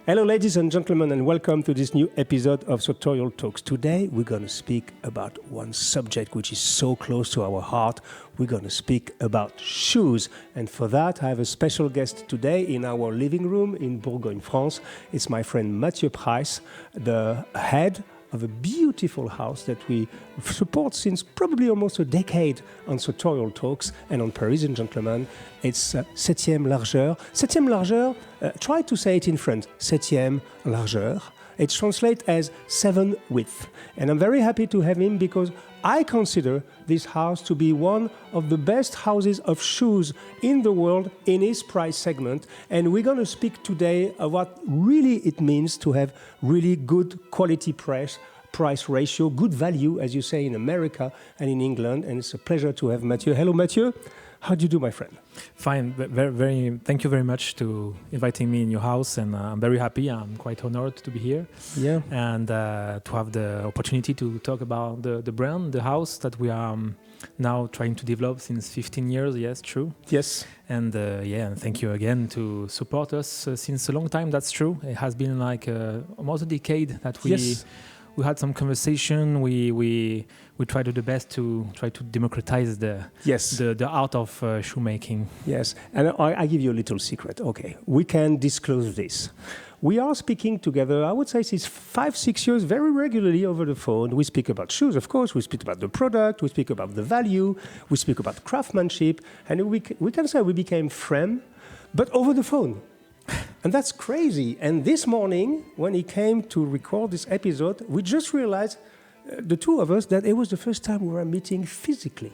Hello, ladies and gentlemen, and welcome to this new episode of Sartorial Talks. Today, we're going to speak about one subject which is so close to our heart. We're going to speak about shoes. And for that, I have a special guest today in our living room in Bourgogne, France. It's my friend Matthieu Preiss, the head of a beautiful house that we support since probably almost a decade on Sartorial Talks and on Parisian Gentlemen. It's Septième Largeur. Septième Largeur, try to say it in French, Septième Largeur. It translates as 7 width. And I'm very happy to have him because I consider this house to be one of the best houses of shoes in the world in its price segment. And we're going to speak today of what really it means to have really good quality price ratio, good value, as you say in America and in England. And it's a pleasure to have Matthieu. Hello, Matthieu. How do you do, my friend? Fine. Very. Thank you very much to inviting me in your house, and I'm very happy. I'm quite honored to be here. Yeah. And to have the opportunity to talk about the brand, the house that we are now trying to develop since 15 years. Yes, true. Yes. And and thank you again to support us since a long time. That's true. It has been like almost a decade that we. Yes. We had some conversation. We tried to do the best to try to democratize the art of shoemaking. Yes, and I give you a little secret. Okay, we can disclose this. We are speaking together, I would say, since 5-6 years, very regularly over the phone. We speak about shoes, of course. We speak about the product. We speak about the value. We speak about craftsmanship. And we can say we became friends, but over the phone. And that's crazy. And this morning, when he came to record this episode, we just realized, the two of us, that it was the first time we were meeting physically.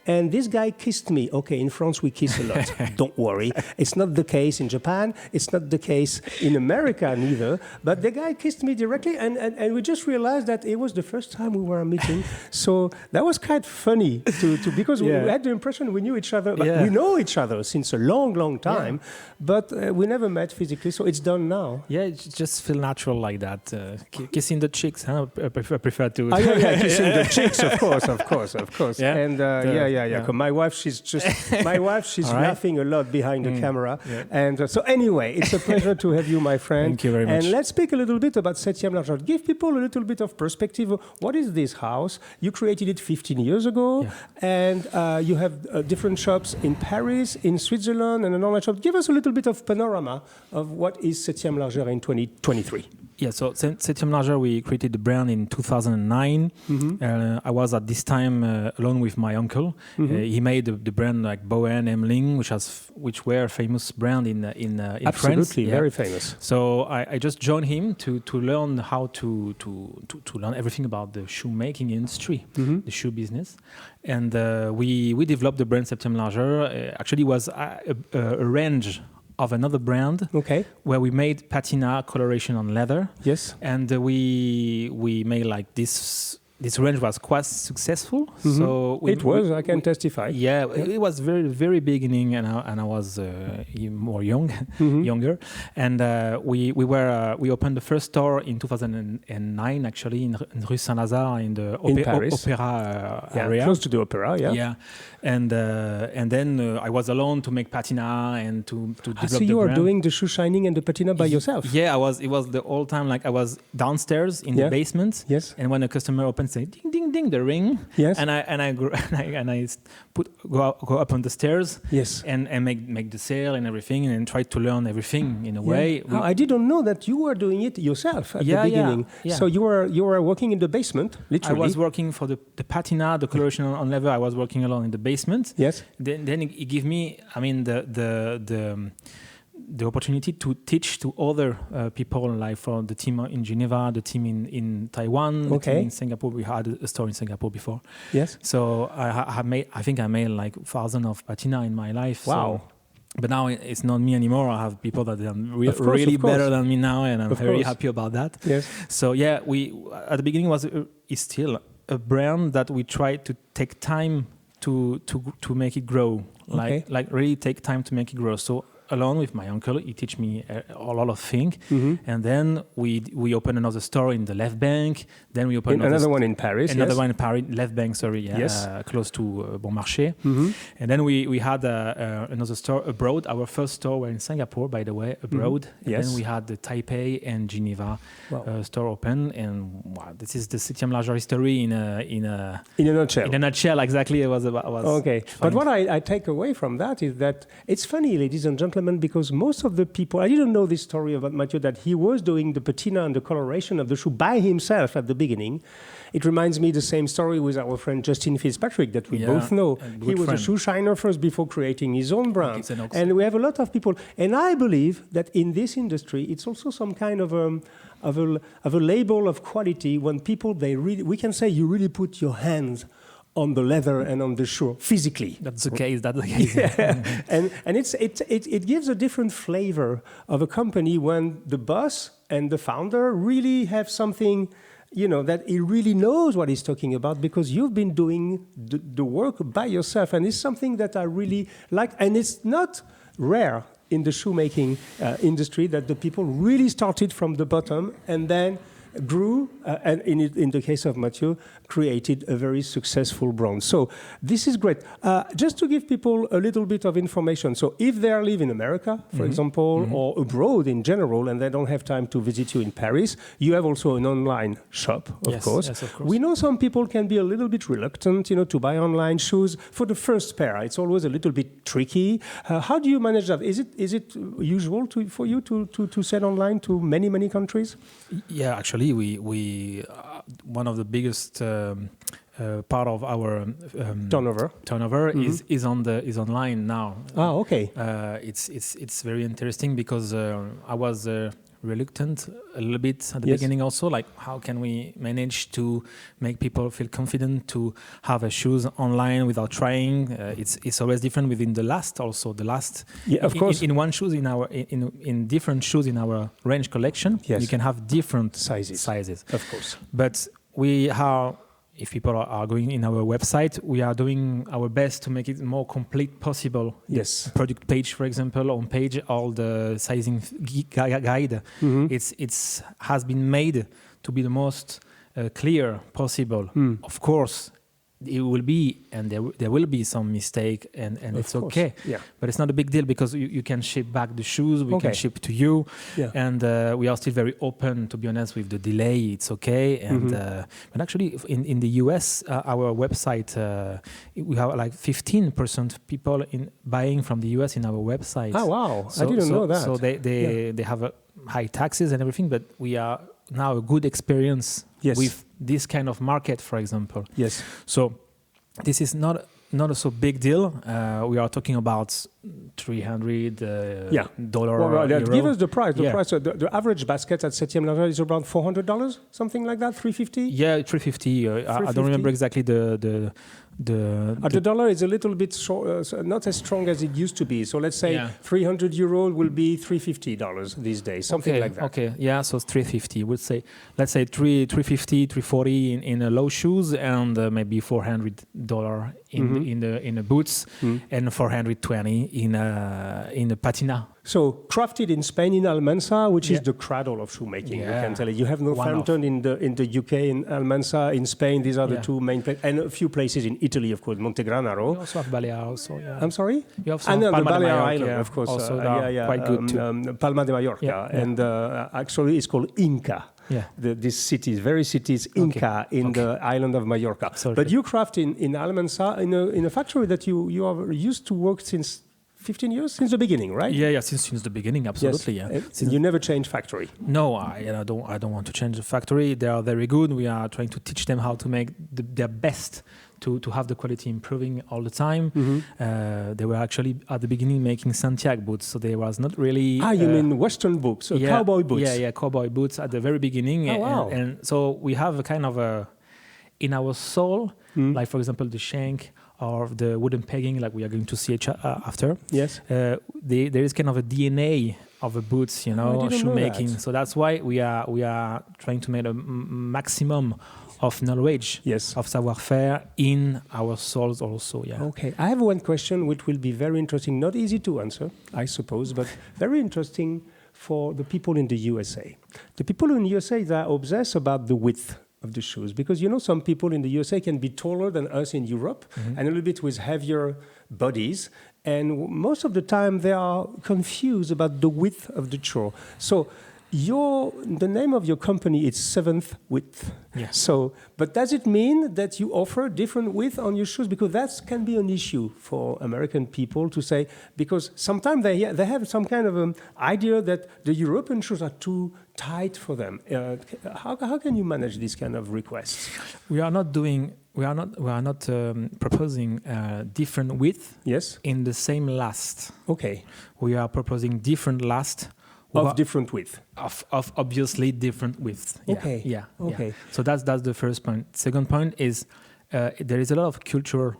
And this guy kissed me. Okay, in France, we kiss a lot. Don't worry. It's not the case in Japan. It's not the case in America neither. But the guy kissed me directly, and we just realized that it was the first time we were meeting. So that was quite funny because we had the impression we knew each other. But we know each other since a long, long time. Yeah. But we never met physically, so it's done now. Yeah, it just feels natural like that. Kissing the cheeks, huh? I prefer to... kissing the cheeks, of course. Yeah. And Yeah. My wife, she's laughing a lot behind the camera. Yeah. And so anyway, it's a pleasure to have you, my friend. Thank you very much. And let's speak a little bit about Septième Largeur. Give people a little bit of perspective. What is this house? You created it 15 years ago, and you have different shops in Paris, in Switzerland, and an online shop. Give us a little bit of panorama of what is Septième Largeur in 2023. Yeah, so Septième Largeur, we created the brand in 2009. Mm-hmm. I was at this time alone with my uncle. Mm-hmm. He made the brand like Bowen, Emling, which were a famous brand in France. Absolutely, very famous. So I just joined him to learn how to learn everything about the shoemaking industry, the shoe business. And we developed the brand Septième Largeur. Actually, it was a range of another brand, where we made patina coloration on leather. Yes, and we made like this range was quite successful. Mm-hmm. So I can testify. Yeah, it was very, very beginning, and I was more younger, and we opened the first store in 2009 actually in Rue Saint-Lazare in the Opera area, close to the Opera. Yeah, and then I was alone to make patina and to develop. So you are doing the shoe shining and the patina by yourself? Yeah, it was the whole time like I was downstairs in the basement. Yes, and when a customer opened, say ding ding ding the ring. Yes, and I go up on the stairs. Yes, and make the sale and everything, and try to learn everything in a way. I didn't know that you were doing it yourself at the beginning. Yeah. So you were working in the basement, literally. I was working for the patina, the coloration on leather. I was working alone in the basement. Yes. Then it gave me, the opportunity to teach to other people, like for the team in Geneva, the team in Taiwan, the team in Singapore. We had a store in Singapore before. Yes. So I made like 1,000 of patina in my life. Wow. So, but now it's not me anymore. I have people that are really better than me now, and I'm very happy about that. Yes. So we at the beginning is still a brand that we try to take time to make it grow, like really take time to make it grow. So alone with my uncle. He teach me a lot of things, and then we opened another store in the Left Bank. Then we opened another one in Paris. Another one in Paris, Left Bank. Sorry, close to Bon Marché. And then we had another store abroad. Our first store were in Singapore, by the way, abroad. And then we had the Taipei and Geneva store open. And wow, this is the Septième Largeur history in a nutshell. In a nutshell, exactly. It was okay. But what I take away from that is that it's funny, ladies and gentlemen, because most of the people, I didn't know this story about Matthieu, that he was doing the patina and the coloration of the shoe by himself at the beginning. It reminds me the same story with our friend Justin Fitzpatrick that we both know. He was a shoe shiner first before creating his own brand. And we have a lot of people. And I believe that in this industry, it's also some kind of a label of quality when people, we can say you really put your hands on the leather and on the shoe physically. That's the case. Yeah. and it gives a different flavor of a company when the boss and the founder really have something, that he really knows what he's talking about, because you've been doing the work by yourself. And it's something that I really like. And it's not rare in the shoemaking industry that the people really started from the bottom and then grew, and in the case of Matthieu, created a very successful brand. So this is great. Just to give people a little bit of information. So if they live in America, for example, or abroad in general, and they don't have time to visit you in Paris, you have also an online shop, of course. Yes, of course. We know some people can be a little bit reluctant, to buy online shoes for the first pair. It's always a little bit tricky. How do you manage that? Is it usual for you to sell online to many, many countries? Yeah, actually, we one of the biggest part of our turnover is online now. Okay. It's very interesting because I was reluctant a little bit at the beginning also, like how can we manage to make people feel confident to have a shoes online without trying. It's always different within the last of course, in one shoes in our in different shoes in our range collection. You can have different sizes, of course, but we are, if people are going in our website, we are doing our best to make it more complete possible. Yes. Product page, for example, on page, all the sizing guide, it's has been made to be the most clear possible. Of course, it will be, and there will be some mistake, and it's okay. Yeah. But it's not a big deal because you can ship back the shoes, we can ship to you, and we are still very open, to be honest, with the delay. It's okay. And but actually, in the US, our website, we have like 15% people buying from the US in our website. Oh wow! I didn't know that. So they have high taxes and everything, but we are now a good experience with this kind of market, for example. Yes. So this is not a so big deal. We are talking about $300 euro. Give us the price. The average basket at Septième Largeur is around $400, something like that. $350. Yeah, $350. I don't remember exactly the dollar is a little bit not as strong as it used to be. So let's say €300 will be $350 these days, something like that. Okay, yeah, so it's $350. We'll say, let's say $350, $340 in low shoes, and maybe $400 in the boots, and $420 in a patina. So crafted in Spain, in Almansa, which is the cradle of shoemaking. You can tell it. You have Northampton in the UK, in Almansa, in Spain. These are the two main places, and a few places in Italy, of course, Montegranaro. You also have Baleares. I'm sorry? You also have Palma de Mallorca Island, of course. Also quite good too. Palma de Mallorca. And actually it's called Inca. This city is Inca in the island of Mallorca. But you craft in Almansa in a factory that you are used to work since 15 years, since the beginning, right? Yeah, since the beginning, absolutely. Yes. You never change factory. No, I don't want to change the factory. They are very good. We are trying to teach them how to make their best to have the quality improving all the time. They were actually at the beginning making Santiago boots, so there was not really. You mean Western boots, cowboy boots? Yeah, cowboy boots at the very beginning. Oh, wow. And so we have a kind of in our soul, like for example the shank or the wooden pegging, like we are going to see after. Yes. There is kind of a DNA of the boots, shoemaking. So that's why we are trying to make a maximum of knowledge, Yes. of savoir-faire in our souls also. Yeah. Okay, I have one question which will be very interesting, not easy to answer, I suppose, but very interesting for the people in the USA. The people in the USA, they are obsessed about the width of the shoes, because some people in the USA can be taller than us in Europe and a little bit with heavier bodies, and most of the time they are confused about the width of the shoe. So the name of your company is Seventh Width. Yes. So, but does it mean that you offer different width on your shoes? Because that can be an issue for American people to say, because sometimes they have some kind of idea that the European shoes are too tight for them. How can you manage this kind of requests? We are not proposing different width. Yes. In the same last. Okay. We are proposing different last. Of different width. Of obviously different width. Yeah. Okay. Yeah. Okay. Yeah. So that's the first point. Second point is there is a lot of cultural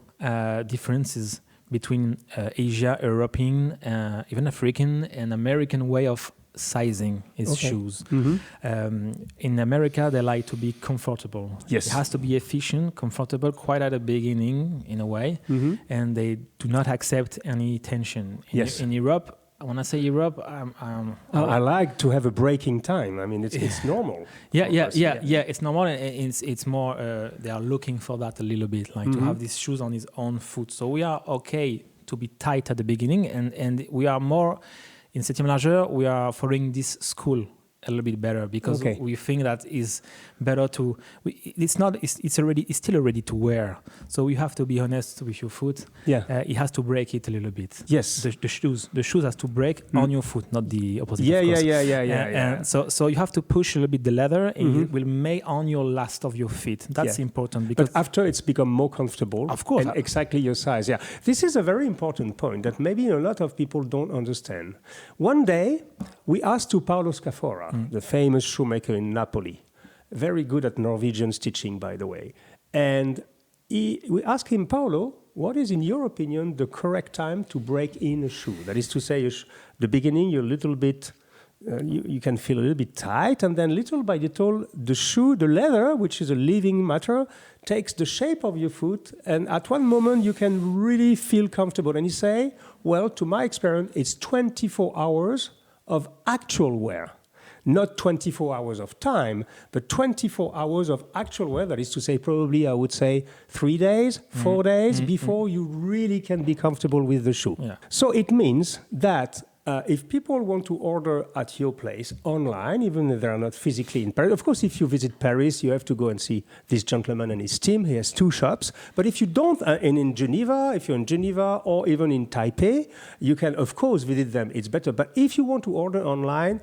differences between Asia, European, even African and American way of sizing his shoes. In America, they like to be comfortable. Yes. It has to be efficient, comfortable, quite at the beginning in a way, and they do not accept any tension. In Europe, when I say Europe, I like to have a breaking time. I mean, it's normal. It's normal, and it's more. They are looking for that a little bit, like to have these shoes on his own foot. So we are okay to be tight at the beginning, and we are more in Septième Largeur. We are following this school a little bit better because we think that is better to. It's still ready to wear. So you have to be honest with your foot. Yeah, it has to break it a little bit. Yes, the shoes has to break on your foot, not the opposite. Yeah. So you have to push a little bit the leather, and it will make on your last of your feet. That's important because but after it's become more comfortable. Of course, and exactly your size. Yeah, this is a very important point that maybe a lot of people don't understand. One day we asked to Paolo Scafora, the famous shoemaker in Napoli, very good at Norwegian stitching, by the way. And we asked him, Paolo, what is, in your opinion, the correct time to break in a shoe? That is to say, the beginning, you're a little bit, you can feel a little bit tight, and then little by little, the shoe, the leather, which is a living matter, takes the shape of your foot, and at one moment, you can really feel comfortable. And you say, well, to my experience, it's 24 hours of actual wear. Not 24 hours of time, but 24 hours of actual wear. That is to say, probably, I would say, 3 days, 4 days before you really can be comfortable with the shoe. Yeah. So it means that if people want to order at your place online, even if they are not physically in Paris, of course, if you visit Paris, you have to go and see this gentleman and his team. He has 2 shops. But if you don't, and in Geneva, if you're in Geneva or even in Taipei, you can, of course, visit them. It's better. But if you want to order online,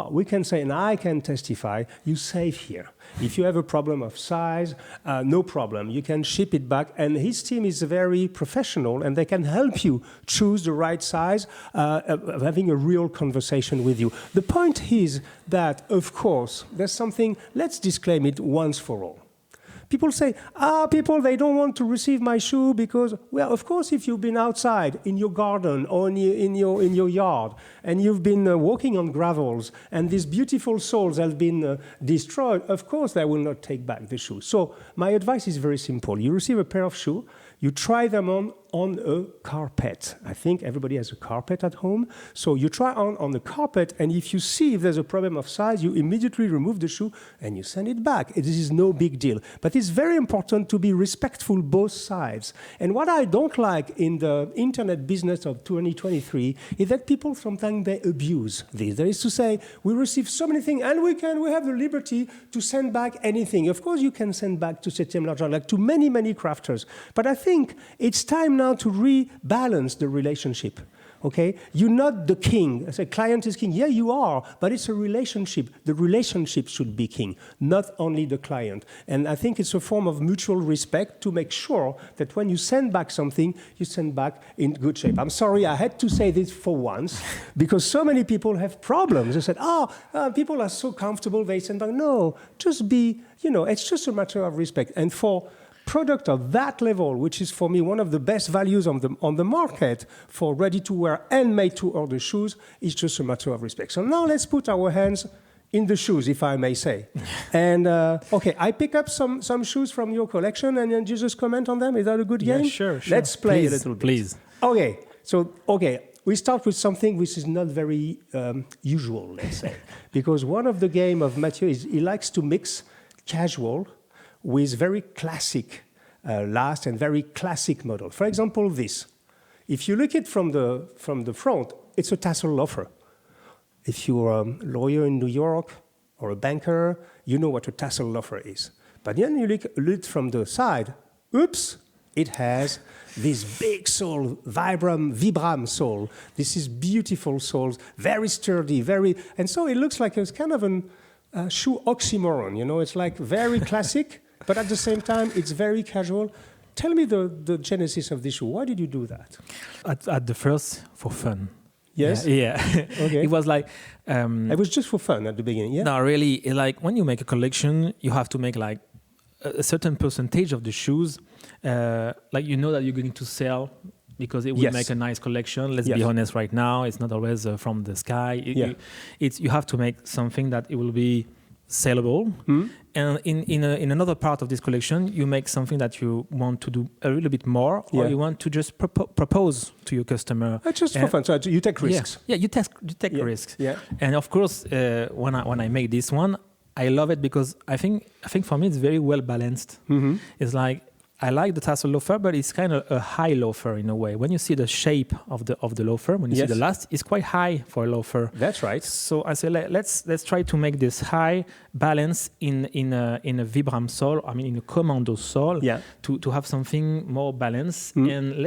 we can say, and I can testify, you save here. If you have a problem of size, no problem. You can ship it back. And his team is very professional, and they can help you choose the right size, having a real conversation with you. The point is that, of course, there's something, let's disclaim it once for all. People say, they don't want to receive my shoe because, well, of course, if you've been outside in your garden or in your yard and you've been walking on gravels and these beautiful soles have been destroyed, of course, they will not take back the shoe. So my advice is very simple. You receive a pair of shoes, you try them on a carpet. I think everybody has a carpet at home. So you try on the carpet, and if you see if there's a problem of size, you immediately remove the shoe and you send it back. This is no big deal. But it's very important to be respectful both sides. And what I don't like in the internet business of 2023 is that people sometimes they abuse this. That is to say, we receive so many things, and we have the liberty to send back anything. Of course, you can send back to Septième Largeur, like to many, many crafters. But I think it's time now to rebalance the relationship. Okay, you're not the king. I say client is king. Yeah, you are, but it's a relationship. The relationship should be king, not only the client. And I think it's a form of mutual respect to make sure that when you send back something, you send back in good shape. I'm sorry, I had to say this for once, because so many people have problems. They said, people are so comfortable, they send back. No, just be, it's just a matter of respect. And for product of that level, which is for me one of the best values on the market for ready-to-wear and made-to-order shoes, is just a matter of respect. So now let's put our hands in the shoes, if I may say. And okay, I pick up some shoes from your collection, and then you just comment on them. Is that a good game? Yeah, sure. Let's play a little bit. Please. Okay, we start with something which is not very usual, let's say, because one of the game of Matthieu is he likes to mix casual with very classic last and very classic model. For example, this. If you look at from the front, it's a tassel loafer. If you're a lawyer in New York or a banker, you know what a tassel loafer is. But then you look from the side, oops, it has this big sole, Vibram sole. This is beautiful soles, very sturdy, and so it looks like it's kind of a shoe oxymoron, you know, it's like very classic, but at the same time, it's very casual. Tell me the genesis of this shoe. Why did you do that? At the first, for fun. Yes? Yeah. Okay. It was like... it was just for fun at the beginning, yeah? No, really, like when you make a collection, you have to make like a certain percentage of the shoes, like you know that you're going to sell because it will make a nice collection. Let's be honest right now, it's not always from the sky. You have to make something that it will be sellable. And in another part of this collection, you make something that you want to do a little bit more, or you want to just propose to your customer. Just for fun, so you take risks. Yeah, you take risks. Yeah. And of course, when I made this one, I love it because I think for me it's very well balanced. It's like I like the tassel loafer, but it's kind of a high loafer in a way. When you see the shape of the loafer, when you see the last, it's quite high for a loafer. That's right. So I say let's try to make this high balance in a Vibram sole. I mean in a Commando sole to have something more balanced. And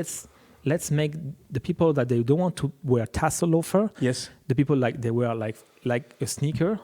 let's make the people that they don't want to wear tassel loafer. Yes. The people like they wear like a sneaker.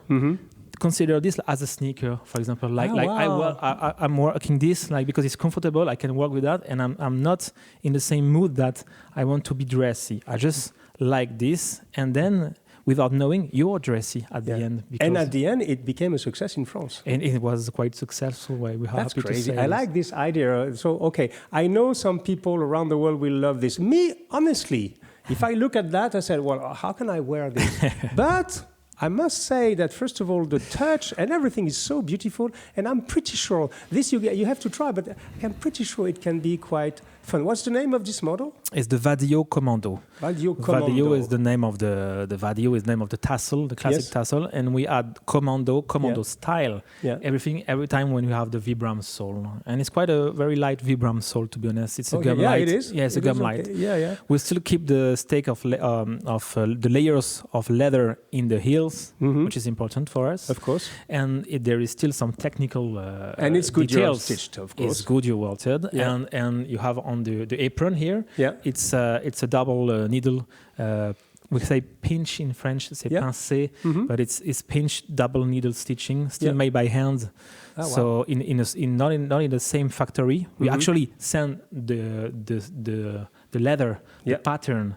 Consider this as a sneaker, for example. I'm working this because it's comfortable. I can work with that, and I'm not in the same mood that I want to be dressy. I just like this, and then without knowing, you're dressy at the end. And at the end, it became a success in France. And it was quite successful. We are happy crazy. To say I like this idea. So, okay, I know some people around the world will love this. Me, honestly, if I look at that, I said, well, how can I wear this? But I must say that, first of all, the touch and everything is so beautiful, and I'm pretty sure this you have to try, but I'm pretty sure it can be quite fun. What's the name of this model? It's the Vadio Commando. Vadio is the name of the Vadio is the name of the tassel, the classic tassel, and we add Commando style. Every time when you have the Vibram sole, and it's quite a very light Vibram sole, to be honest. It's a gum light. It is. Yeah, it's a gum light. Yeah. We still keep the stake of the layers of leather in the heels, which is important for us, of course. And there is still some technical and it's good details. Stitched, of course. It's good welted, and you have on the apron here. It's a double needle. We say pinch in French, c'est pincé, but it's pinch double needle stitching, still made by hand. So not in the same factory. We actually send the leather, the pattern,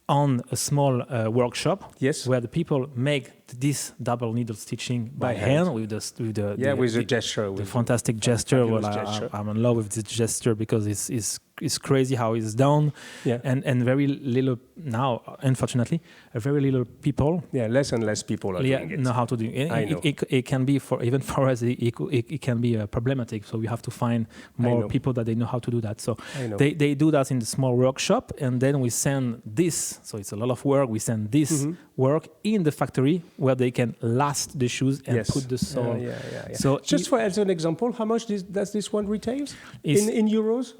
on a small workshop where the people make this double needle stitching by hand with the gesture, the fantastic gesture. I'm in love with this gesture because it's crazy how it's done, and very little now. Unfortunately, very little people. Less and less people are doing it. Know how to do it. It can be even for us. It can be problematic. So we have to find more people that they know how to do that. So they do that in the small workshop, and then we send this. So it's a lot of work. We send this work in the factory where they can last the shoes and put the sole. So just as an example, how much does this one retail in euros?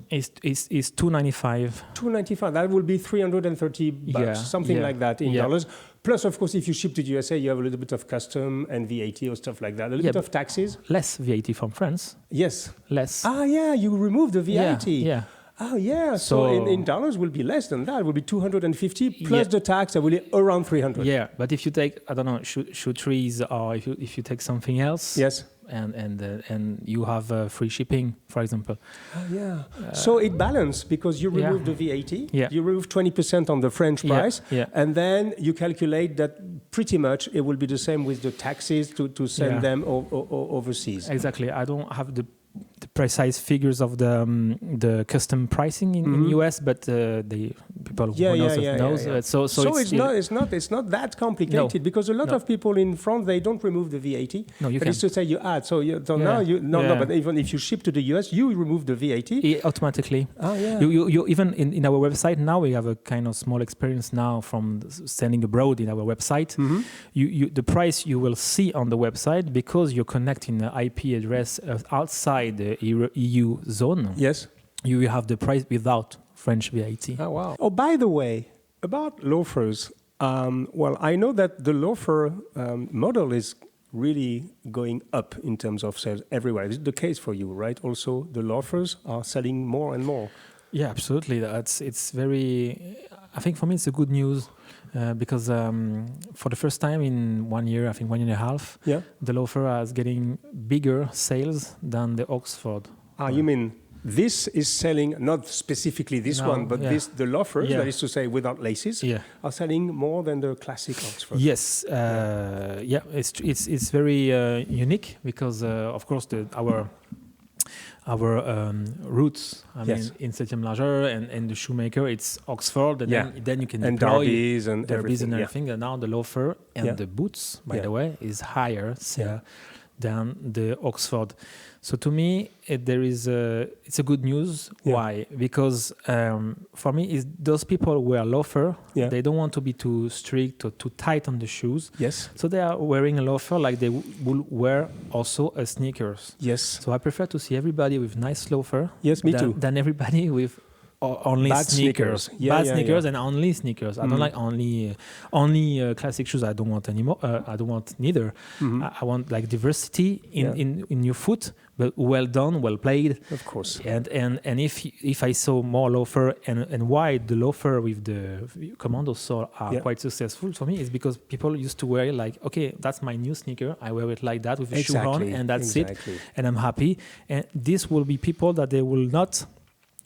Is $295. $295. That will be $330, something like that in dollars. Plus, of course, if you ship to the USA, you have a little bit of custom and VAT or stuff like that. A little bit of taxes. Less VAT from France. Yes. Less. You remove the VAT. Yeah. Oh, yeah. So in dollars will be less than that. It will be 250 plus the tax. That will be around 300. Yeah, but if you take, I don't know, shoe trees, or if you take something else. Yes. And you have free shipping, for example. So it balances because you remove the VAT. You remove 20% on the French price. And then you calculate that pretty much it will be the same with the taxes to send them overseas. Exactly. I don't have the precise figures of the custom pricing in US, but people who knows. So it's not that complicated because a lot of people in France, they don't remove the VAT. No, you can. It's to say you add. But even if you ship to the US, you remove the VAT automatically. You even in our website now we have a kind of small experience now from sending abroad in our website. You the price you will see on the website because you're connecting the IP address outside the EU zone. Yes. You will have the price without French VAT. Oh, wow. Oh, by the way, about loafers, I know that the loafer model is really going up in terms of sales everywhere. This is the case for you, right? Also, the loafers are selling more and more. Yeah, absolutely. It's very... I think for me it's a good news because for the first time in 1 year, I think 1 year and a half, the loafer is getting bigger sales than the Oxford. You mean... This is selling, not specifically this one, but the loafers, that is to say without laces, are selling more than the classic Oxford. Yes, it's very unique because, of course, our roots, in Septième Largeur and the shoemaker, it's Oxford, and then you can deploy derbies and everything. And now the loafer and the boots, by the way, is higher than the Oxford. So to me, it's a good news. Why? Because for me, those people who wear loafer, they don't want to be too strict or too tight on the shoes. Yes. So they are wearing a loafer like they will wear also a sneakers. Yes. So I prefer to see everybody with nice loafer. Yes, me too. Than everybody with only bad sneakers. Bad sneakers and only sneakers. I don't like only classic shoes. I don't want anymore. I don't want neither. I want like diversity in your foot, but well done, well played. Of course. And if I saw more loafer and why the loafer with the commando sole are quite successful for me is because people used to wear it like, okay, that's my new sneaker. I wear it like that with a shoe on, and that's it, and I'm happy. And this will be people that they will not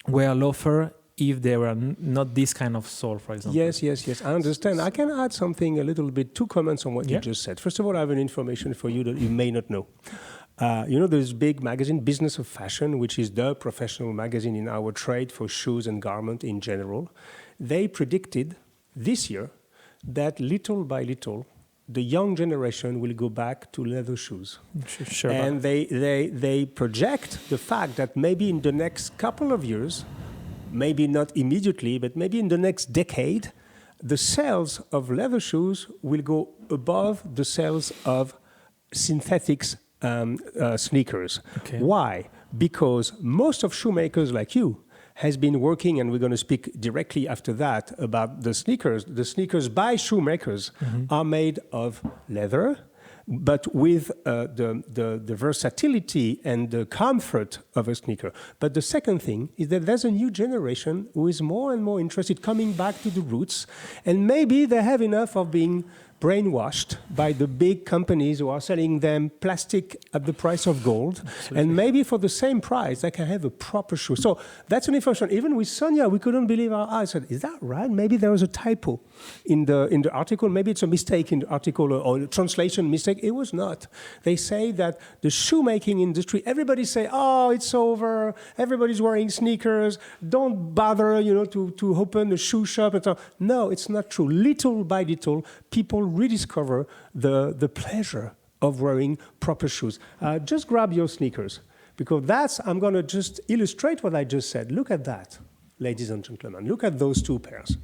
wear loafer if they were not this kind of sole, for example. Yes. I understand. I can add something a little bit, 2 comments on what you just said. First of all, I have an information for you that you may not know. There's big magazine, Business of Fashion, which is the professional magazine in our trade for shoes and garment in general. They predicted this year that little by little, the young generation will go back to leather shoes. Sure. And they project the fact that maybe in the next couple of years, maybe not immediately, but maybe in the next decade, the sales of leather shoes will go above the sales of synthetics sneakers. Okay. Why? Because most of shoemakers like you has been working, and we're going to speak directly after that about the sneakers. The sneakers by shoemakers are made of leather, but with the versatility and the comfort of a sneaker. But the second thing is that there's a new generation who is more and more interested coming back to the roots, and maybe they have enough of being brainwashed by the big companies who are selling them plastic at the price of gold. Absolutely. And maybe for the same price, they can have a proper shoe. So that's an information. Even with Sonia, we couldn't believe our eyes. I said, is that right? Maybe there was a typo in the article. Maybe it's a mistake in the article or a translation mistake. It was not. They say that the shoemaking industry, everybody say, oh, it's over. Everybody's wearing sneakers. Don't bother, to open a shoe shop. And so. No, it's not true. Little by little, people rediscover the pleasure of wearing proper shoes. Just grab your sneakers, because I'm going to just illustrate what I just said. Look at that, ladies and gentlemen. Look at those 2 pairs.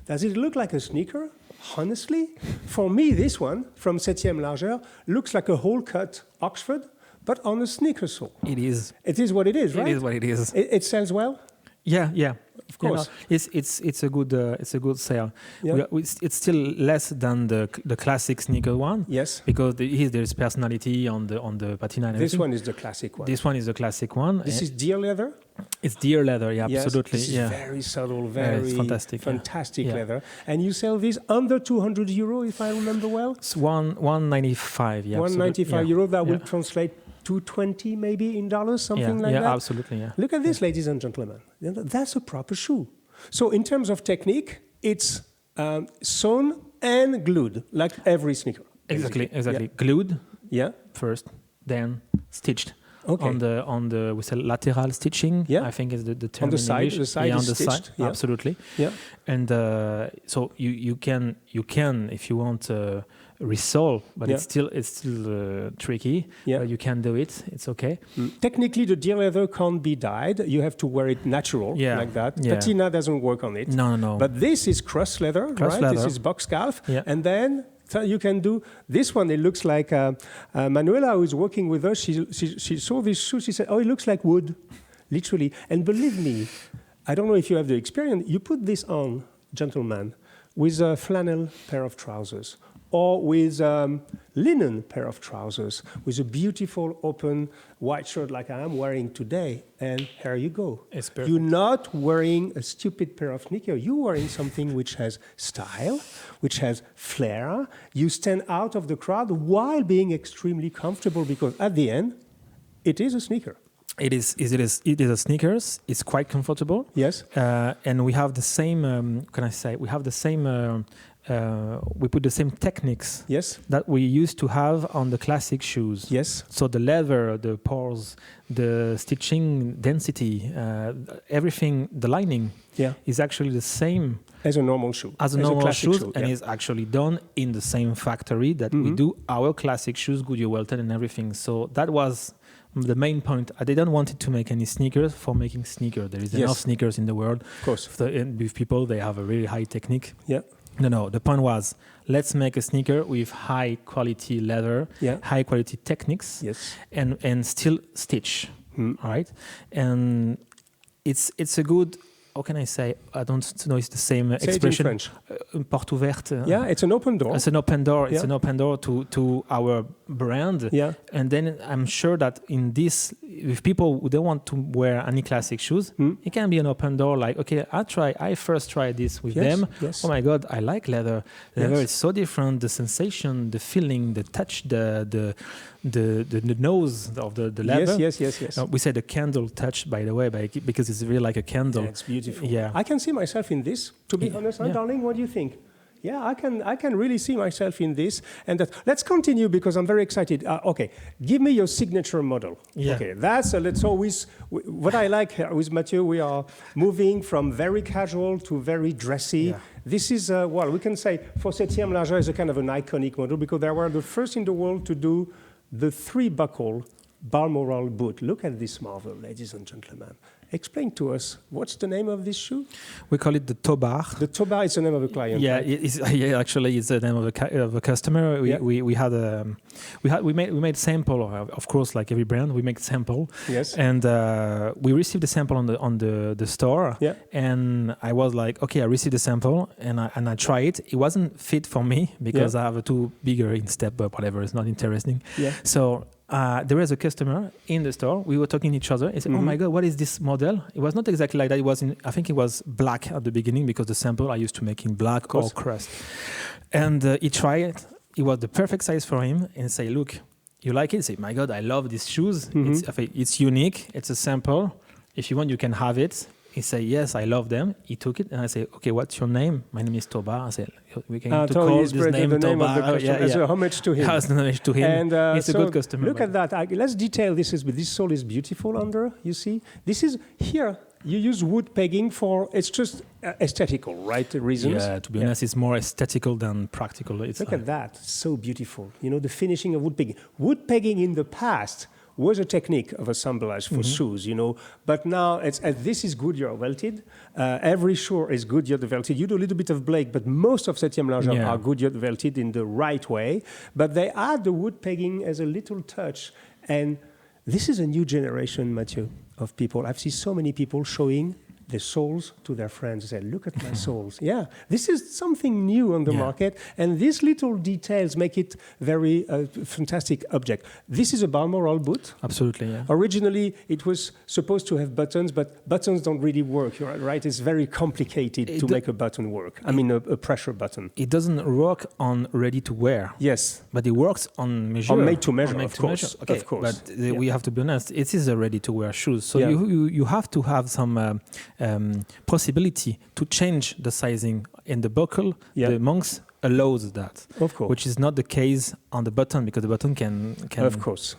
Does it look like a sneaker? Honestly, for me, this one from Septième Largeur looks like a whole-cut Oxford, but on a sneaker sole. It is. It is what it is, right? It is what it is. It sells well? Yeah. Of course, it's a good sale. Yeah. It's still less than the classic sneaker one. Yes, because there's personality on the patina. And this everything. one is the classic one. This one is the classic one. This is deer leather. It's deer leather. Yeah, yes, absolutely. This is very subtle, very fantastic leather. And you sell this under 200 euro, if I remember well. It's 195. Yeah, 195 euro. That will translate. 220 maybe in dollars, something like that? Yeah, absolutely, yeah. Look at this, ladies and gentlemen. That's a proper shoe. So in terms of technique, it's sewn and glued, like every sneaker. Exactly. Yeah. Glued first, then stitched Okay. on the we say lateral stitching. Yeah. I think is the term On the in side, English. the side yeah, is on the stitched, side. yeah. Absolutely. Yeah. And so you can if you want resole, but Yeah. it's still tricky. Yeah. But you can do it. It's okay. Technically, the deer leather can't be dyed. You have to wear it natural, Yeah. like that. Yeah. Patina doesn't work on it. No. But this is cross leather, Cross right? leather. This is box calf. Yeah. And then so you can do this one. It looks like Manuela, who is working with us. She saw this shoe. She said, "Oh, it looks like wood, literally." And believe me, I don't know if you have the experience. You put this on, gentlemen, with a flannel pair of trousers, or with linen pair of trousers, with a beautiful open white shirt like I am wearing today, and here you go. It's perfect. You're not wearing a stupid pair of sneakers. You're wearing something which has style, which has flair. You stand out of the crowd while being extremely comfortable, because at the end, it is a sneaker. It is a sneakers. It's quite comfortable. Yes. And we have the same. We have the same. We put the same techniques. Yes. That we used to have on the classic shoes. Yes. So the leather, the pores, the stitching density, everything, the lining, is actually the same as a normal shoe. As a normal classic shoe, and is actually done in the same factory that we do our classic shoes, Goodyear Welton, and everything. So that was the main point. I didn't want to make any sneakers for making sneakers. There is enough sneakers in the world. Of course. With people, they have a really high technique. Yeah. No. The point was, let's make a sneaker with high quality leather, high quality techniques, and still stitch. All right. And it's a good. How can I say? I don't know. It's the same expression. It in French. Porte ouverte. Yeah, it's an open door. It's an open door. It's an open door to our brand. Yeah. And then I'm sure that in this, with people who don't want to wear any classic shoes, it can be an open door. Like, okay, I first try this with them. Yes. Oh my God, I like leather. Leather is so different. The sensation, the feeling, the touch, the nose of the leather. Yes. We say the candle touch, by the way, because it's really like a candle. Yeah, it's beautiful. Yeah. I can see myself in this, to be honest. Darling, what do you think? Yeah, I can really see myself in this. And let's continue, because I'm very excited. Okay, give me your signature model. Yeah. Okay, let's always, what I like here with Matthieu, we are moving from very casual to very dressy. Yeah. This is, we can say for Septième Largeur is a kind of an iconic model, because they were the first in the world to do the 3-buckle Balmoral boot. Look at this marvel, ladies and gentlemen. Explain to us, what's the name of this shoe? We call it the Tobar. The Tobar is the name of a client. Yeah, right? actually, it's the name of a customer. We made sample, of course, like every brand, we make sample. Yes. And we received the sample on the store. Yeah. And I was like, okay, I received the sample, and I try it. It wasn't fit for me because I have a too bigger instep, but whatever, it's not interesting. Yeah. So there was a customer in the store. We were talking to each other. He said, "Oh my God, what is this model?" It was not exactly like that. I think it was black at the beginning, because the sample I used to make in black or crust. And he tried it. It was the perfect size for him. And say, "Look, you like it?" He said, "My God, I love these shoes. It's unique. It's a sample. If you want, you can have it." He said, "Yes, I love them." He took it, and I said, "Okay, what's your name?" "My name is Tobar." I said, "We can call this name the name Tobar." Of the customer, as a homage to him. As an homage to him. And he's a good customer. Look at that. Let's detail this. This sole is beautiful under, you see. This is here. You use wood pegging it's just aesthetical, right? Reasons. Yeah, to be honest, it's more aesthetical than practical. Look at that. So beautiful. You know, the finishing of wood pegging. Wood pegging in the past was a technique of assemblage for shoes, you know. But now this is Goodyear welted. Every shoe is Goodyear welted. You do a little bit of Blake, but most of Septième Largeur are Goodyear welted in the right way. But they add the wood pegging as a little touch. And this is a new generation, Matthieu, of people. I've seen so many people showing the soles to their friends. They say, "Look at my soles." Yeah, this is something new on the market, and these little details make it very fantastic object. This is a Balmoral boot. Absolutely, yeah. Originally, it was supposed to have buttons, but buttons don't really work, right? It's very complicated to make a button work. I mean, a pressure button. It doesn't work on ready to wear. Yes. But it works on measure. On made to measure, of course. Okay, of course. But we have to be honest, it is a ready to wear shoes. So you have to have some possibility to change the sizing in the buckle, the monks allows that. Of course. Which is not the case on the button, because the button can. Of course.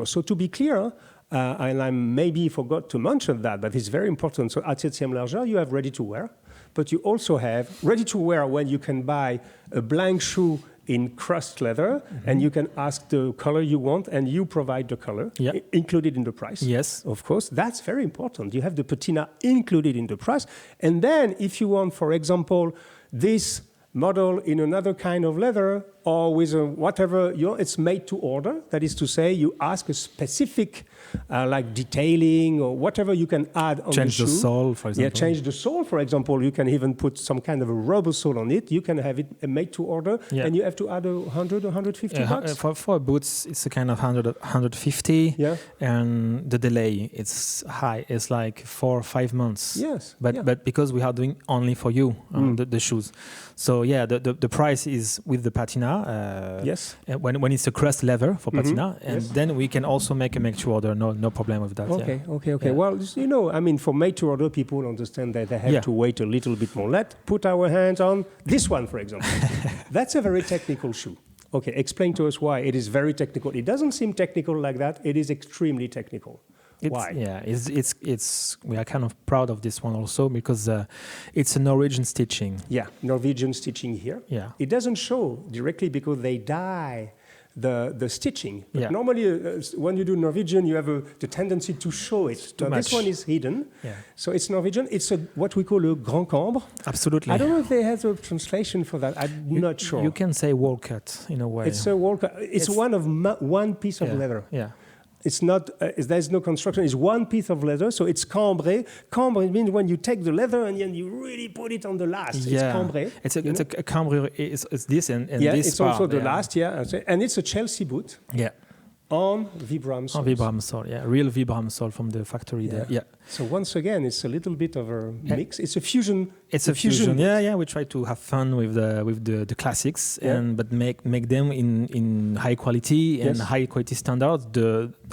So to be clear, and I maybe forgot to mention that, but it's very important. So at Septième Largeur, you have ready-to-wear, but you also have ready-to-wear when you can buy a blank shoe in crust leather, and you can ask the color you want, and you provide the color included in the price. Yes. Of course, that's very important. You have the patina included in the price. And then if you want, for example, this model in another kind of leather or with whatever, it's made to order. That is to say, you ask a specific like detailing or whatever you can add on change the shoe. The sole, for example. Yeah, change the sole, for example. You can even put some kind of a rubber sole on it. You can have it made to order, and you have to add 100, 150 bucks. For boots, it's a kind of 100, 150, and the delay, it's high. It's like 4 or 5 months. Yes. But because we are doing only for you the shoes. So the price is with the patina. Yes. When it's a crust leather for patina, and then we can also make a make-to-order. No problem with that. Okay. Yeah. Well, I mean, for made-to-order, people understand that they have to wait a little bit more. Let's put our hands on this one, for example. That's a very technical shoe. Okay, explain to us why it is very technical. It doesn't seem technical like that. It is extremely technical. Why? Yeah, it's we are kind of proud of this one also because it's a Norwegian stitching. Yeah, Norwegian stitching here. Yeah. It doesn't show directly because they dye the stitching. But normally, when you do Norwegian, you have the tendency to show it. But this one is hidden. Yeah. So it's Norwegian. It's what we call a grand cambre. Absolutely. I don't know if they have a translation for that. I'm not sure. You can say wall cut in a way. It's a wall cut. It's one piece of leather. Yeah. It's not, there's no construction, it's one piece of leather, so it's cambré. Cambré means when you take the leather and then you really put it on the last. It's cambré. It's a cambré, it's this and this it's part. Also the last, and it's a Chelsea boot. Yeah. On Vibram sole. On Vibram sole, real Vibram sole from the factory there. Yeah. So once again, it's a little bit of a mix. It's a fusion. It's a fusion. Yeah. We try to have fun with the classics, but make them in high quality and high quality standards.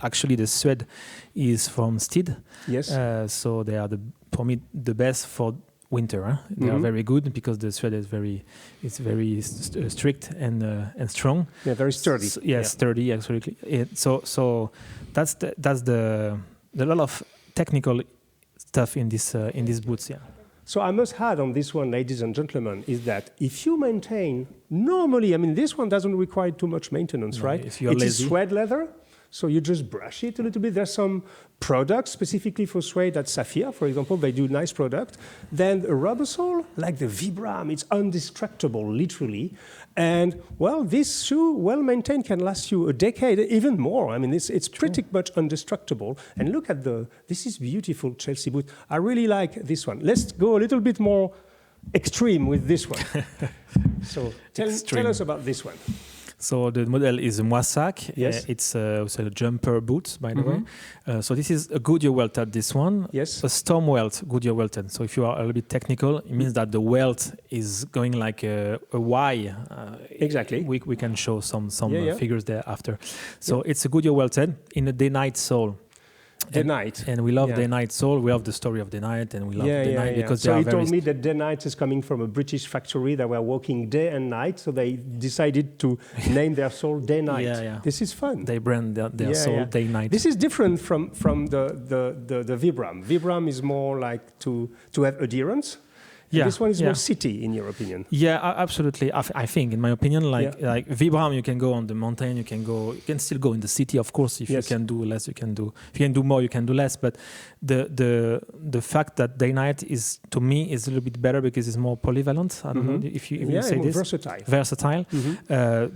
Actually the suede is from Steed. Yes. So they are for me the best for winter. They are very good because the suede is very strict and strong. Yeah, very sturdy. Sturdy, absolutely. So that's the lot of technical stuff in these boots. Yeah. So I must add on this one, ladies and gentlemen, is that if you maintain normally, I mean, this one doesn't require too much maintenance, right? If you're lazy. It is suede leather. So you just brush it a little bit. There's some products specifically for suede at Saphir, for example. They do nice product. Then a rubber sole, like the Vibram, it's indestructible, literally. And, well, this shoe, well maintained, can last you a decade, even more. I mean, it's pretty much indestructible. And look at this is beautiful Chelsea boot. I really like this one. Let's go a little bit more extreme with this one. So tell us about this one. So the model is a Moissac. Yes. It's a jumper boot, by the way. So this is a Goodyear welted, this one. Yes. A storm welt, Goodyear welted. So if you are a little bit technical, it means that the welt is going like a Y. Exactly. We can show some figures there after. So it's a Goodyear welted in a day-night sole. And we love Day Night Sole. We love the story of Day Night, and we love Day Night because so he told me that Day Night is coming from a British factory that were working day and night, so they decided to name their sole Day Night. This is fun. They brand their sole Day Night. This is different from the Vibram. Vibram is more like to have adherence. This one is more city, in your opinion. Yeah, absolutely. I think, in my opinion, like Vibram, you can go on the mountain, you can still go in the city, of course. If you can do less, you can do. If you can do more, you can do less. But the fact that Day Night is, to me, is a little bit better because it's more polyvalent. I don't know if you say this. Versatile.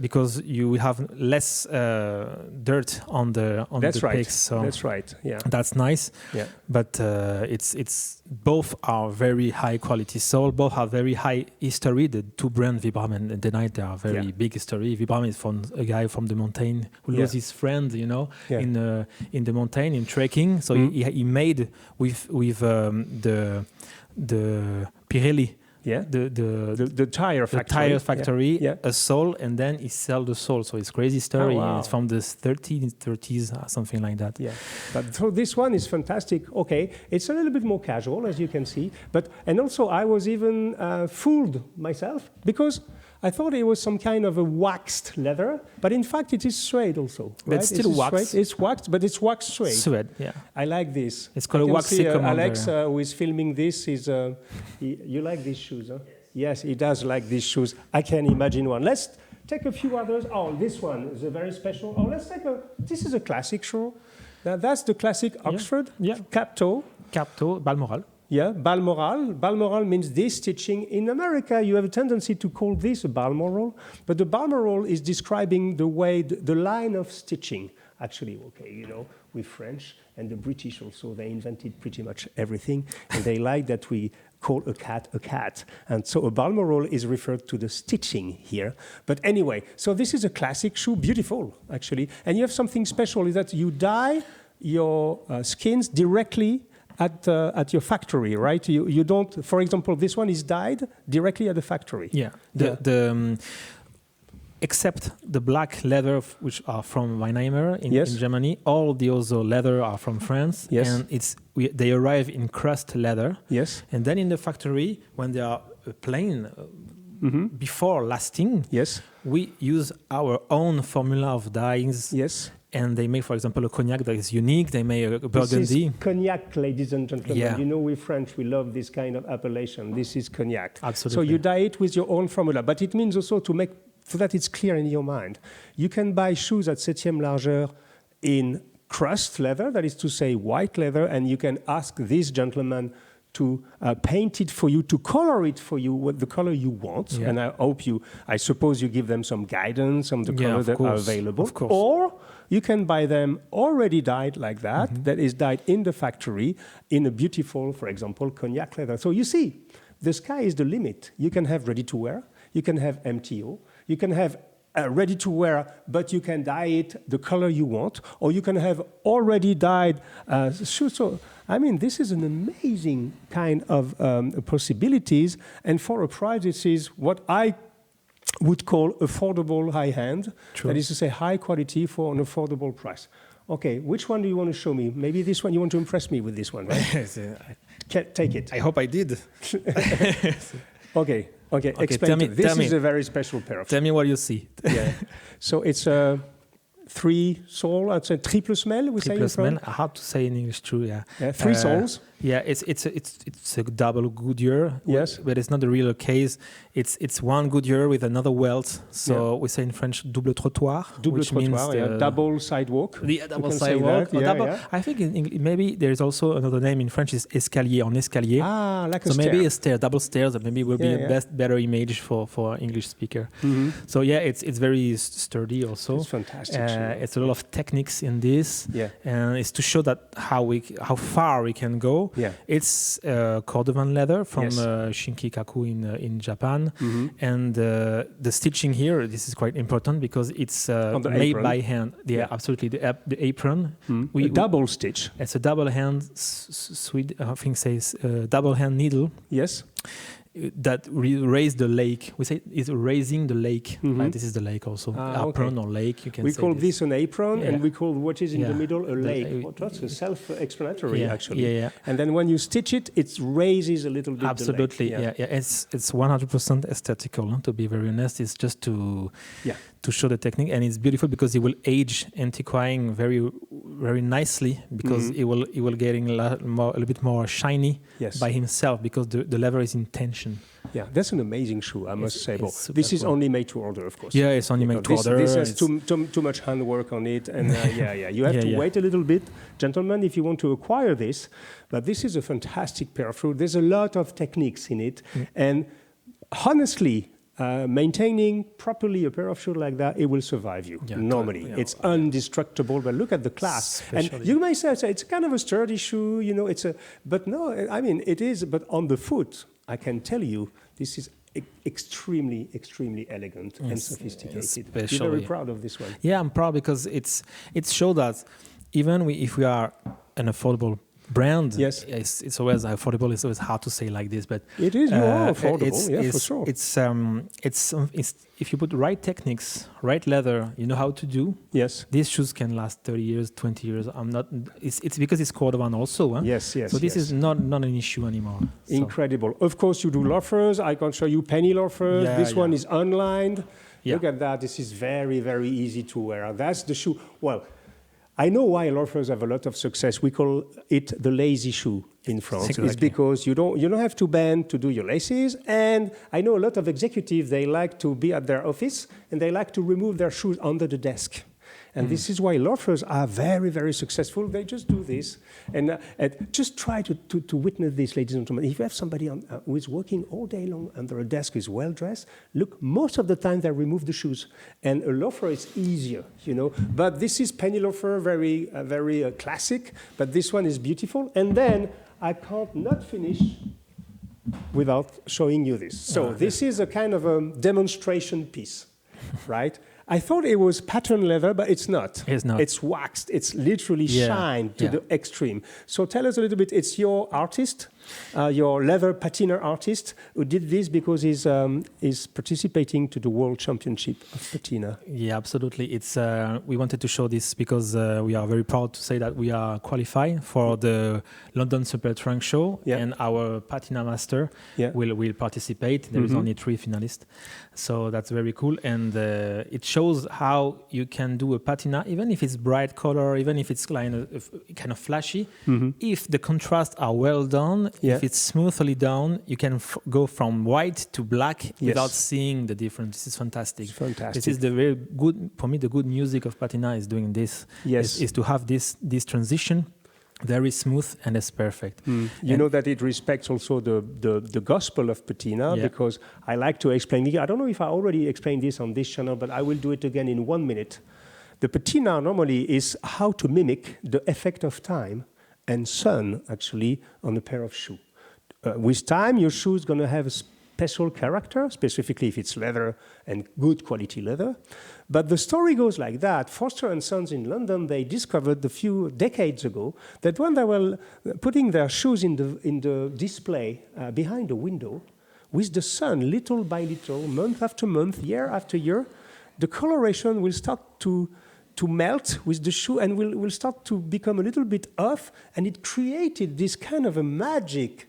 Because you have less dirt on the peaks. So that's right. Yeah. That's nice. Yeah. But it's both are very high quality sole. Both have very high history. The two brands, Vibram and Day Night, they are very big history. Vibram is from a guy from the mountain who lost his friend, in the mountain in trekking. So he made with the Pirelli. Yeah, the tire factory. A sole, and then he sell the sole. So it's crazy story. It's from the 30s, something like that. Yeah, but so this one is fantastic. Okay, it's a little bit more casual, as you can see. And also I was even fooled myself because I thought it was some kind of a waxed leather, but in fact it is suede also. But it's still wax. It's waxed, but it's waxed suede. Suede, yeah. I like this. It's called a waxy commander. Alex, who is filming this, you like these shoes, huh? Yes, he does like these shoes. I can imagine one. Let's take a few others. Oh, this one is a very special. Oh, this is a classic shoe. That's the classic Oxford. Yeah. Cap toe. Cap toe, Balmoral. Yeah, Balmoral. Balmoral means this stitching. In America, you have a tendency to call this a Balmoral, but the Balmoral is describing the way, the line of stitching. Actually, okay, you know, we're French, and the British also, they invented pretty much everything, and they like that we call a cat. And so a Balmoral is referred to the stitching here. But anyway, so this is a classic shoe, beautiful, actually. And you have something special, is that you dye your skins directly at your factory, right? You don't, for example, this one is dyed directly at the factory. Yeah. Except the black leather, which are from Weinheimer in Germany, all the other leather are from France. Yes. And they arrive in crust leather. Yes. And then in the factory, when they are plain, before lasting, we use our own formula of dyes. Yes. And they make, for example, a cognac that is unique. They make a burgundy. This is cognac, ladies and gentlemen. Yeah. You know, we French, we love this kind of appellation. This is cognac. Absolutely. So you dye it with your own formula. But it means also to make, so that it's clear in your mind. You can buy shoes at Septième Largeur in crust leather, that is to say white leather, and you can ask this gentleman to paint it for you, to color it for you with the color you want. Yeah. And I suppose you give them some guidance on the color that are available. Of course. Or you can buy them already dyed like that, that is dyed in the factory in a beautiful, for example, cognac leather. So you see, the sky is the limit. You can have ready to wear, you can have MTO, you can have ready to wear, but you can dye it the color you want, or you can have already dyed shoes. So, I mean, this is an amazing kind of possibilities, and for a price, this is what I would call affordable high-end. That is to say, high quality for an affordable price. Okay, which one do you want to show me? Maybe this one, you want to impress me with this one, right? Take it. I hope I did. Okay, explain me. This is a very special pair of shoes. Tell me what you see. Yeah. So it's a 3-sole, it's a triple semelle, we say in France? Hard to say in English, true, yeah. 3 soles. Yeah, it's a double Goodyear. Yes. But it's not the real case. It's one Goodyear with another welt. So we say in French double trottoir. Which means double sidewalk. The double sidewalk. I think maybe there's also another name in French is escalier, en escalier. Ah, like a stair. So maybe a stair, double stairs, maybe will be a better image for English speaker. So yeah, it's very sturdy also. It's fantastic. It's a lot of techniques in this. Yeah. And it's to show that how far we can go. Yeah. It's cordovan leather from Shinkikaku in Japan, and the stitching here, this is quite important because it's made by hand. Yeah, absolutely. The apron, a double stitch. It's a double hand I think says double hand needle. Yes. That raise the lake. We say it's raising the lake. Like this is the lake also. Apron or lake, you can say. We call this an apron, and we call what is in the middle a lake. That's self-explanatory, actually. Yeah. And then when you stitch it, it raises a little bit. Absolutely, the lake. Yeah. It's 100% aesthetical. To be very honest, it's just to show the technique, and it's beautiful because it will age antiquing very, very nicely because it will getting a little bit more shiny by himself because the leather is in tension. Yeah, that's an amazing shoe, I must say. This is only made to order, of course. Yeah, it's only made to order. This has too much handwork on it, and you have to wait a little bit, gentlemen, if you want to acquire this. But this is a fantastic pair of shoes. There's a lot of techniques in it, and honestly, maintaining properly a pair of shoes like that, it will survive you normally. It's indestructible, but look at the clasp. And you may say it's kind of a sturdy shoe, you know. But no, I mean it is. But on the foot, I can tell you, this is extremely, extremely elegant and sophisticated. You're very proud of this one. Yeah, I'm proud because it shows that even if we are an affordable brand. Yes. It's always affordable. It's always hard to say like this, but It is more affordable, for sure. It's if you put right techniques, right leather, you know how to do. Yes. These shoes can last 30 years, 20 years. It's because it's Cordovan also. Huh? Yes. So this is not an issue anymore. So. Incredible. Of course, you do loafers. I can show you penny loafers. This one is unlined. Yeah. Look at that. This is very, very easy to wear. That's the shoe. Well, I know why loafers have a lot of success. We call it the lazy shoe in France. Exactly. It's because you don't have to bend to do your laces. And I know a lot of executives, they like to be at their office and they like to remove their shoes under the desk. And this is why loafers are very, very successful. They just do this. And just try to witness this, ladies and gentlemen. If you have somebody who is working all day long under a desk, is well-dressed, look, most of the time they remove the shoes. And a loafer is easier, But this is penny loafer, very, very classic. But this one is beautiful. And then I can't not finish without showing you this. So this is a kind of a demonstration piece, right? I thought it was pattern leather, but it's not. It's not. It's waxed. It's literally shined to the extreme. So tell us a little bit. It's your artist, your leather patina artist, who did this because he's participating to the World Championship of Patina. Yeah, absolutely. It's we wanted to show this because we are very proud to say that we are qualified for the London Super Trunk Show, and our patina master will participate. There is only 3 finalists, so that's very cool, and it shows how you can do a patina, even if it's bright color, even if it's kind of flashy. If the contrasts are well done, if it's smoothly done, you can go from white to black without seeing the difference. This is fantastic. It's fantastic. This is the very good, for me, the good music of patina is doing this. Yes. Is to have this transition very smooth and it's perfect. You know that it respects also the gospel of patina, because I like to explain it. I don't know if I already explained this on this channel, but I will do it again in 1 minute. The patina normally is how to mimic the effect of time and sun, actually, on a pair of shoes. With time, your shoe is going to have a special character, specifically if it's leather and good quality leather. But the story goes like that. Foster & Sons in London, they discovered a few decades ago that when they were putting their shoes in the display behind the window, with the sun, little by little, month after month, year after year, the coloration will start to melt with the shoe and will start to become a little bit off, and it created this kind of a magic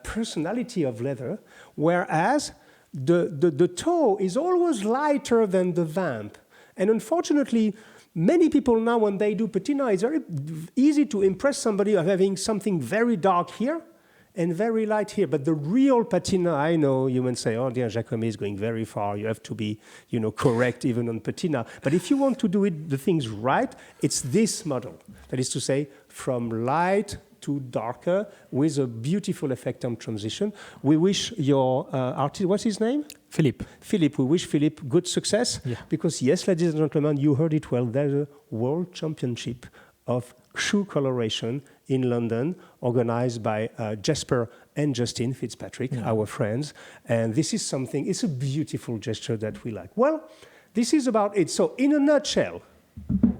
personality of leather, whereas the toe is always lighter than the vamp. And unfortunately, many people now, when they do patina, it's very easy to impress somebody of having something very dark here and very light here. But the real patina, I know you might say, oh, dear, Jacome is going very far. You have to be, correct even on patina. But if you want to do the things right, it's this model. That is to say, from light to darker with a beautiful effect on transition. We wish your artist, what's his name? Philippe, we wish Philippe good success. Yeah. Because yes, ladies and gentlemen, you heard it well. There's a World Championship of shoe coloration in London, organized by Jasper and Justin Fitzpatrick, our friends. And this is something, it's a beautiful gesture that we like. Well, this is about it. So in a nutshell,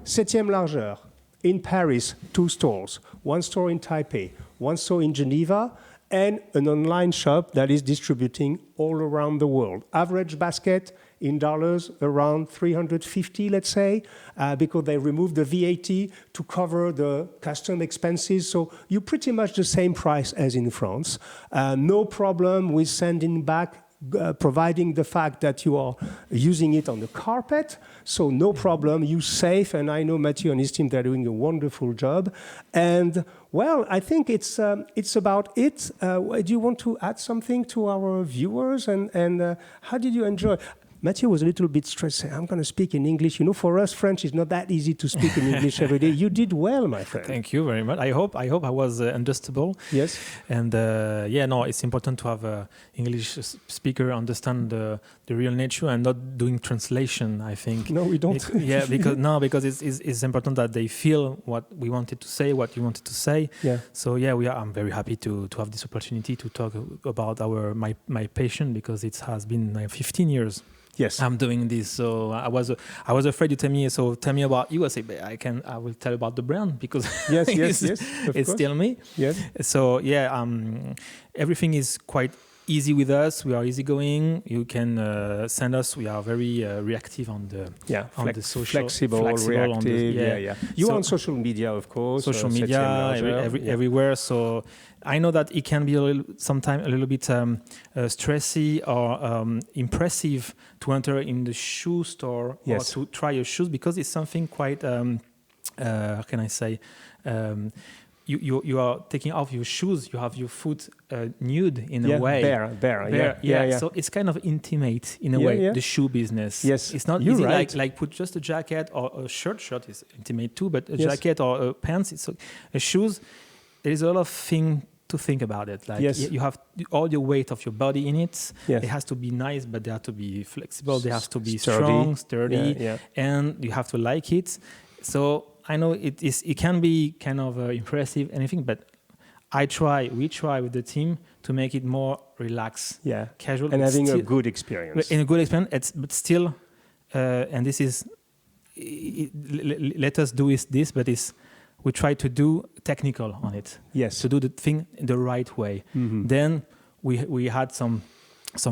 Septième Largeur, in Paris, 2 stores, 1 store in Taipei, 1 store in Geneva, and an online shop that is distributing all around the world. Average basket in dollars around 350, let's say, because they removed the VAT to cover the custom expenses. So you pretty much the same price as in France. No problem with sending back, providing the fact that you are using it on the carpet, so no problem, you safe, and I know Matthieu and his team, they're doing a wonderful job. And, well, I think it's about it. Do you want to add something to our viewers, and how did you enjoy? Mathieu was a little bit stressed, saying, I'm going to speak in English. For us, French is not that easy to speak in English every day. You did well, my friend. Thank you very much. I hope I was understandable. Yes. And it's important to have an English speaker understand the real nature and not doing translation, I think. No, we don't. Because it's important that they feel what we wanted to say, what you wanted to say. Yeah. So, I'm very happy to have this opportunity to talk about my passion, because it has been 15 years. Yes. I'm doing this. So I was afraid you tell me. So tell me about you. I say, I will tell about the brand because yes, it's still me. Yes. So yeah, everything is quite easy with us. We are easygoing. You can send us. We are very reactive on the social, flexible, reactive. Yeah. You are on social media, of course. Social media, everywhere. So I know that it can be sometimes a little bit stressy or impressive to enter in the shoe store or to try your shoes because it's something quite. How can I say? You are taking off your shoes. You have your foot nude in a way. Bare. Yeah. So it's kind of intimate in a way. The shoe business. Yes, it's not easy. Right. Like put just a jacket or a shirt. Shirt is intimate too, but a jacket or a pants. It's a shoes. There is a lot of thing to think about it. Like you have all your weight of your body in it. It has to be nice, but they have to be flexible. They have to be strong, sturdy, and you have to like it. So I know it can be kind of impressive, anything, but we try with the team to make it more relaxed, casual, and having a good experience. In a good experience, but still, and this is, let us do this, but we try to do technical on it. Yes. To do the thing in the right way. Mm-hmm. Then we had some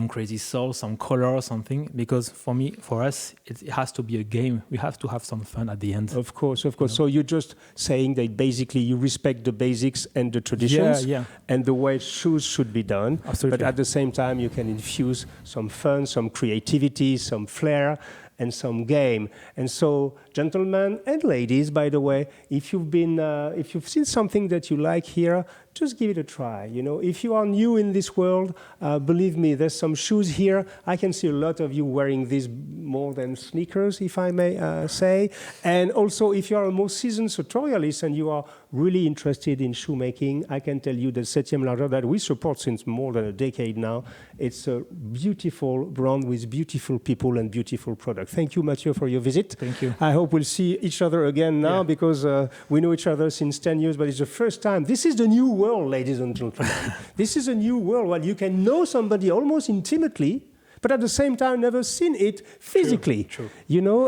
crazy soul, some color, something, because for us, it has to be a game. We have to have some fun at the end. Of course. So you're just saying that basically you respect the basics and the traditions and the way shoes should be done. Absolutely. But at the same time, you can infuse some fun, some creativity, some flair, and some game. And so, gentlemen and ladies, by the way, if you've seen something that you like here, just give it a try. If you are new in this world, believe me, there's some shoes here. I can see a lot of you wearing these more than sneakers, if I may say. And also, if you are a more seasoned sartorialist and you are really interested in shoemaking, I can tell you that Septième Largeur, that we support since more than a decade now, it's a beautiful brand with beautiful people and beautiful products. Thank you, Matthieu, for your visit. Thank you. I hope we'll see each other again now because we know each other since 10 years, but it's the first time. This is the new world, ladies and gentlemen. This is a new world where you can know somebody almost intimately, but at the same time never seen it physically. True.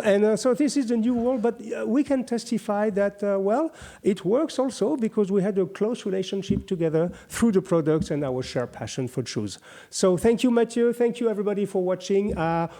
And so this is the new world, but we can testify that, it works also because we had a close relationship together through the products and our shared passion for shoes. So thank you, Matthieu. Thank you, everybody, for watching.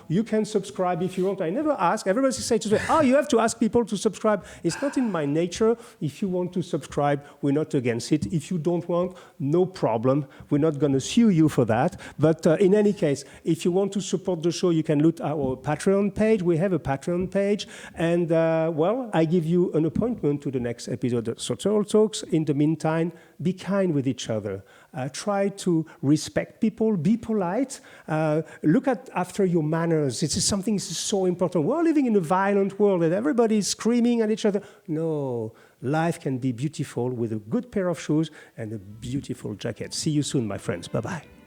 You can subscribe if you want. I never ask. Everybody says, you have to ask people to subscribe. It's not in my nature. If you want to subscribe, we're not against it. If you don't want, no problem. We're not going to sue you for that. But in any case, if you want to support the show, you can look at our Patreon page. We have a Patreon page. And, I give you an appointment to the next episode of Sartorial Talks. In the meantime, be kind with each other. Try to respect people. Be polite. Look after your manners. This is something so important. We're living in a violent world and everybody is screaming at each other. No. Life can be beautiful with a good pair of shoes and a beautiful jacket. See you soon, my friends. Bye-bye.